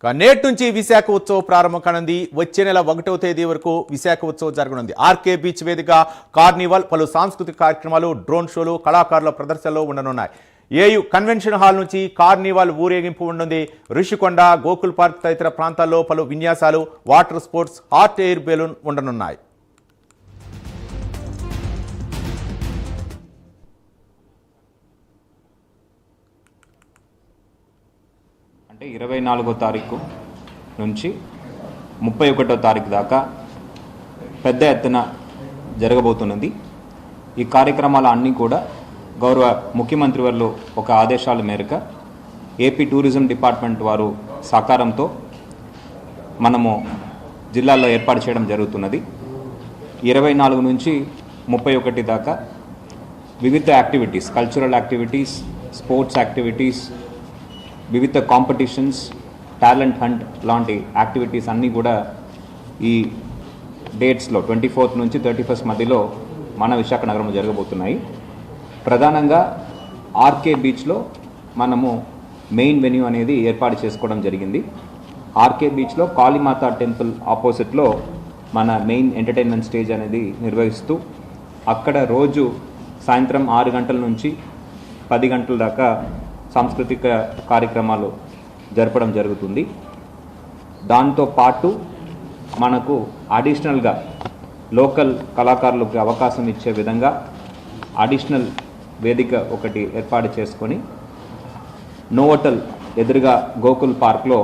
నేటి నుంచి విశాఖ ఉత్సవం ప్రారంభం కానుంది. వచ్చే నెల 1వ తేదీ వరకు విశాఖ ఉత్సవం జరగనుంది. ఆర్కే బీచ్ వేదిక కార్నివాల్, పలు సాంస్కృతిక కార్యక్రమాలు, డ్రోన్ షోలు, కళాకారుల ప్రదర్శనలు ఉండనున్నాయి. ఏయు కన్వెన్షన్ హాల్ నుంచి కార్నివాల్ ఊరేగింపు ఉంటుంది. ఋషికొండ, గోకుల్ పార్క్ తదితర ప్రాంతాల్లో పలు విన్యాసాలు, water sports, hot air balloon ఉండనున్నాయి. అంటే 24వ తారీఖు నుంచి 31వ తారీఖు దాకా పెద్ద ఎత్తున జరగబోతున్నది. ఈ కార్యక్రమాలు అన్నీ కూడా గౌరవ ముఖ్యమంత్రి వారు ఒక ఆదేశాల మేరకు ఏపీ టూరిజం డిపార్ట్మెంట్ వారు సహకారంతో మనము జిల్లాలో ఏర్పాటు చేయడం జరుగుతున్నది. 24 నుంచి 31 దాకా వివిధ activities, cultural activities, sports activities, వివిధ కాంపిటీషన్స్, టాలెంట్ హంట్ లాంటి యాక్టివిటీస్ అన్నీ కూడా ఈ డేట్స్లో 24th నుంచి 31st మధ్యలో మన విశాఖ నగరంలో జరగబోతున్నాయి. ప్రధానంగా ఆర్కే బీచ్లో మనము మెయిన్ వెన్యూ అనేది ఏర్పాటు చేసుకోవడం జరిగింది. ఆర్కే బీచ్లో కాళీమాత టెంపుల్ ఆపోజిట్లో మన మెయిన్ ఎంటర్టైన్మెంట్ స్టేజ్ అనేది నిర్వహిస్తూ అక్కడ రోజు సాయంత్రం 6 గంటల నుంచి 10 గంటల దాకా సాంస్కృతిక కార్యక్రమాలు జరపడం జరుగుతుంది. దాంతో పాటు మనకు అడిషనల్గా లోకల్ కళాకారులకు అవకాశం ఇచ్చే విధంగా అడిషనల్ వేదిక ఒకటి ఏర్పాటు చేసుకొని నోవోటల్ ఎదురుగా గోకుల్ పార్క్లో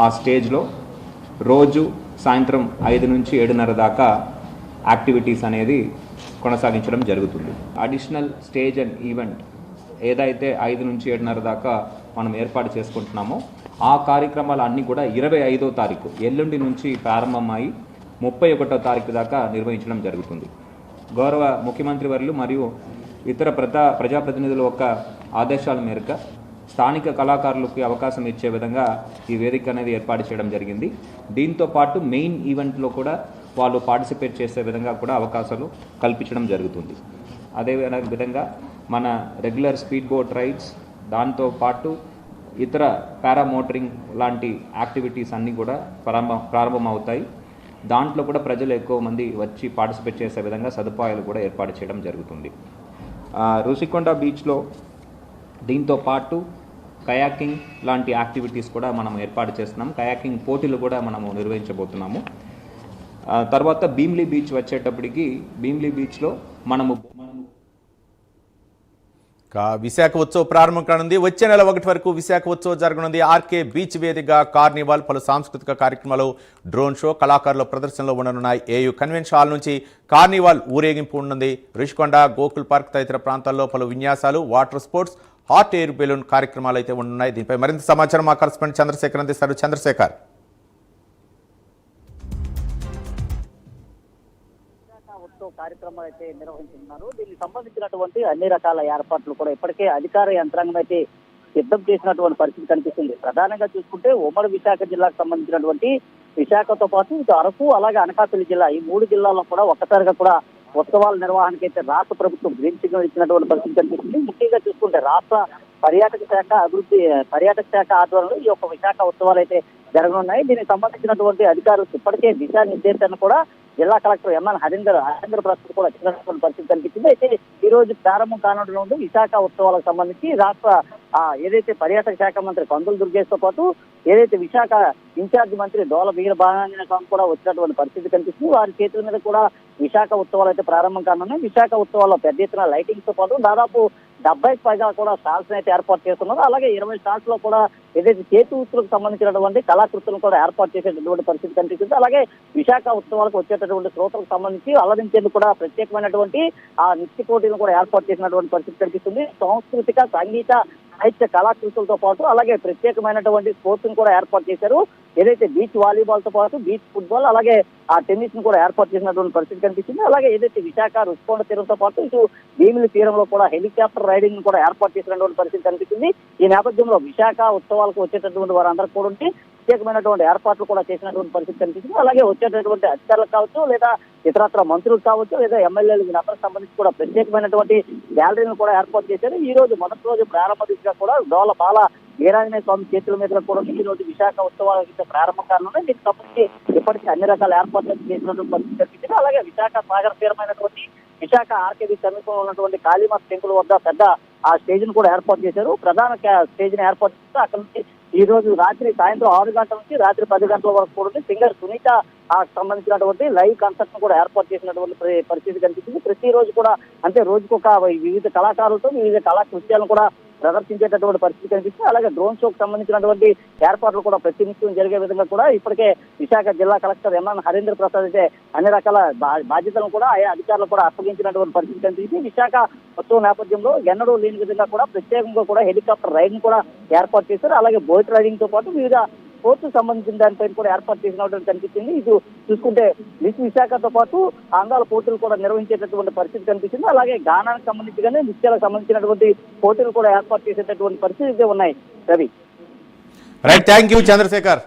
ఆ స్టేజ్లో రోజు సాయంత్రం 5 నుంచి 7:30 దాకా యాక్టివిటీస్ అనేది కొనసాగించడం జరుగుతుంది. అడిషనల్ స్టేజ్ అండ్ ఈవెంట్ ఏదైతే 5 నుంచి 7:30 దాకా మనం ఏర్పాటు చేసుకుంటున్నామో ఆ కార్యక్రమాలు అన్నీ కూడా 25వ తారీఖు ఎల్లుండి నుంచి ప్రారంభమై 31వ తారీఖు దాకా నిర్వహించడం జరుగుతుంది. గౌరవ ముఖ్యమంత్రి వర్యులు మరియు ఇతర ప్రజాప్రతినిధుల యొక్క ఆదేశాల మేరకు స్థానిక కళాకారులకి అవకాశం ఇచ్చే విధంగా ఈ వేదిక అనేది ఏర్పాటు చేయడం జరిగింది. దీంతో పాటు మెయిన్ ఈవెంట్లో కూడా వాళ్ళు పార్టిసిపేట్ చేసే విధంగా కూడా అవకాశాలు కల్పించడం జరుగుతుంది. అదే విధంగా మన రెగ్యులర్ స్పీడ్ బోట్ రైడ్స్, దాంతో పాటు ఇతర పారామోటరింగ్ లాంటి యాక్టివిటీస్ అన్నీ కూడా ప్రారంభమవుతాయి. దాంట్లో కూడా ప్రజలు ఎక్కువ మంది వచ్చి పార్టిసిపేట్ చేసే విధంగా సదుపాయాలు కూడా ఏర్పాటు చేయడం జరుగుతుంది. ఋషికొండ బీచ్లో దీంతో పాటు కయాకింగ్ లాంటి యాక్టివిటీస్ కూడా మనం ఏర్పాటు చేస్తున్నాం. కయాకింగ్ పోటీలు కూడా మనము నిర్వహించబోతున్నాము. తర్వాత భీమ్లీ బీచ్ వచ్చేటప్పటికి భీమ్లీ బీచ్లో మనము విశాఖ ఉత్సవం ప్రారంభం కానుంది. వచ్చే నెల 1 వరకు విశాఖ ఉత్సవం జరగనుంది. ఆర్కే బీచ్ వేదిక కార్నివాల్, పలు సాంస్కృతిక కార్యక్రమాలు, డ్రోన్ షో, కళాకారుల ప్రదర్శనలు ఉండనున్నాయి. ఏయు కన్వెన్షన్ హాల్ నుంచి కార్నివాల్ ఊరేగింపు ఉంటుంది. ఋషికొండ, గోకుల్ పార్క్ తదితర ప్రాంతాల్లో పలు విన్యాసాలు, water sports, hot air balloon కార్యక్రమాలు అయితే ఉండనున్నాయి. దీనిపై మరింత సమాచారం మా కరెస్పాండెంట్ చంద్రశేఖర్ అందిస్తారు. చంద్రశేఖర్, కార్యక్రమాలు అయితే నిర్వహించుతున్నారు. దీనికి సంబంధించినటువంటి అన్ని రకాల ఏర్పాట్లు కూడా ఇప్పటికే అధికార యంత్రాంగం అయితే సిద్ధం చేసినటువంటి పరిస్థితి కనిపిస్తుంది. ప్రధానంగా చూసుకుంటే ఉమ్మడి విశాఖ జిల్లాకు సంబంధించినటువంటి విశాఖతో పాటు ఇటు అరకు, అలాగే అనకాపల్లి జిల్లా, ఈ 3 జిల్లాల్లో కూడా ఒక్కసారిగా కూడా ఉత్సవాల నిర్వహణకి అయితే రాష్ట్ర ప్రభుత్వం గ్రీన్ సిగ్నల్ ఇచ్చినటువంటి పరిస్థితి కనిపిస్తుంది. ముఖ్యంగా చూసుకుంటే రాష్ట్ర పర్యాటక శాఖ ఆధ్వర్యంలో ఈ యొక్క విశాఖ ఉత్సవాలు అయితే జరగనున్నాయి. దీనికి సంబంధించినటువంటి అధికారులు ఇప్పటికే దిశానిర్దేశాన్ని కూడా జిల్లా కలెక్టర్ ఎంఎన్ హరీంద్ర ప్రసాద్ కూడా ఇచ్చినటువంటి పరిస్థితి కనిపించింది. అయితే ఈ రోజు ప్రారంభం కానుండడం విశాఖ ఉత్సవాలకు సంబంధించి రాష్ట్ర ఏదైతే పర్యాటక శాఖ మంత్రి కందుల దుర్గేష్తో పాటు ఏదైతే విశాఖ ఇన్ఛార్జ్ మంత్రి డోల వీరభాంజన స్వామి కూడా వచ్చినటువంటి పరిస్థితి కనిపిస్తుంది. వారి చేతుల మీద కూడా విశాఖ ఉత్సవాలు అయితే ప్రారంభం కానున్నాయి. విశాఖ ఉత్సవాల్లో పెద్ద ఎత్తున లైటింగ్స్ తో పాటు దాదాపు 70కి పైగా కూడా స్టాల్స్ అయితే ఏర్పాటు చేస్తున్నారు. అలాగే 20 స్టాల్స్ లో కూడా ఏదైతే చేతి వృత్తులకు సంబంధించినటువంటి కళాకృతులను కూడా ఏర్పాటు చేసేటటువంటి పరిస్థితి కనిపిస్తుంది. అలాగే విశాఖ ఉత్సవాలకు వచ్చేటటువంటి శ్రోతలకు సంబంధించి అలరించేందుకు కూడా ప్రత్యేకమైనటువంటి ఆ నృత్య పోటీలను కూడా ఏర్పాటు చేసినటువంటి పరిస్థితి కనిపిస్తుంది. సాంస్కృతిక, సంగీత, సాహిత్య కళాకృతులతో పాటు అలాగే ప్రత్యేకమైనటువంటి స్పోర్ట్స్ ను కూడా ఏర్పాటు చేశారు. ఏదైతే బీచ్ వాలీబాల్ తో పాటు బీచ్ ఫుట్బాల్, అలాగే ఆ టెన్నిస్ ను కూడా ఏర్పాటు చేసినటువంటి పరిస్థితి కనిపిస్తుంది. అలాగే ఏదైతే విశాఖ రుషికొండ తీరంతో పాటు ఇటు భీమిలి తీరంలో కూడా హెలికాప్టర్ రైడింగ్ ను కూడా ఏర్పాటు చేసినటువంటి పరిస్థితి కనిపిస్తుంది. ఈ నేపథ్యంలో విశాఖ ఉత్సవాలకు వచ్చేటటువంటి వారందరూ కూడా ఉంటే ప్రత్యేకమైనటువంటి ఏర్పాట్లు కూడా చేసినటువంటి పరిస్థితి కనిపిస్తుంది. అలాగే వచ్చేటటువంటి అధికారులకు కావచ్చు, లేదా ఇతరత్ర మంత్రులకు కావచ్చు, లేదా ఎమ్మెల్యేలు వీళ్ళందరికి సంబంధించి కూడా ప్రత్యేకమైనటువంటి గ్యాలరీలను కూడా ఏర్పాటు చేశారు. ఈ రోజు మొదటి రోజు ప్రారంభ దిశగా కూడా డోల బాల వీరాంజనేయ స్వామి చేతుల మీద కూడా ఈ రోజు విశాఖ ఉత్సవాలకి ప్రారంభం కానున్నాయి. దీనికి సంబంధించి ఇప్పటికీ అన్ని రకాల ఏర్పాట్లు చేసినటువంటి పరిస్థితి కనిపించింది. అలాగే విశాఖ సాగర తీరమైనటువంటి విశాఖ ఆర్కేబీ సమీపంలో ఉన్నటువంటి కాళీమాత టెంపుల్ వద్ద పెద్ద ఆ స్టేజ్ ను కూడా ఏర్పాటు చేశారు. ప్రధాన స్టేజ్ ని ఏర్పాటు చేస్తే అక్కడ నుంచి ఈ రోజు సాయంత్రం 6 గంటల నుంచి రాత్రి 10 గంటల వరకు కూడా సింగర్ సునీత సంబంధించినటువంటి లైవ్ కాన్సర్ట్ ను కూడా ఏర్పాటు చేసినటువంటి పరిస్థితి కనిపిస్తుంది. ప్రతిరోజు కూడా అంటే రోజుకొక వివిధ కళాకారులతో వివిధ కళాకృత్యాలను కూడా ప్రదర్శించేటటువంటి పరిస్థితి కనిపిస్తుంది. అలాగే డ్రోన్ షోకి సంబంధించినటువంటి ఏర్పాట్లు కూడా ప్రతినిత్యం జరిగే విధంగా కూడా ఇప్పటికే విశాఖ జిల్లా కలెక్టర్ ఎంఎన్ హరీంద్ర ప్రసాద్ అయితే అన్ని రకాల బాధ్యతలను కూడా ఆయా అధికారులు కూడా అప్పగించినటువంటి పరిస్థితి కనిపిస్తుంది. విశాఖ ఉత్సవం నేపథ్యంలో ఎన్నడూ లేని విధంగా కూడా ప్రత్యేకంగా కూడా హెలికాప్టర్ రైడ్ ను కూడా ఏర్పాటు చేశారు. అలాగే బోట్ రైడింగ్ తో పాటు వివిధ స్పోర్ట్స్ సంబంధించిన దానిపైన కూడా ఏర్పాటు చేసినటువంటి కనిపిస్తుంది. ఇది చూసుకుంటే మిస్ విశాఖతో పాటు అందాల పోటీలు కూడా నిర్వహించేటటువంటి పరిస్థితి కనిపిస్తుంది. అలాగే గానానికి సంబంధించి కానీ నృత్యాలకు సంబంధించినటువంటి పోటీలు కూడా ఏర్పాటు చేసేటటువంటి పరిస్థితి ఉన్నాయి. Ravi, right, thank you Chandrasekhar.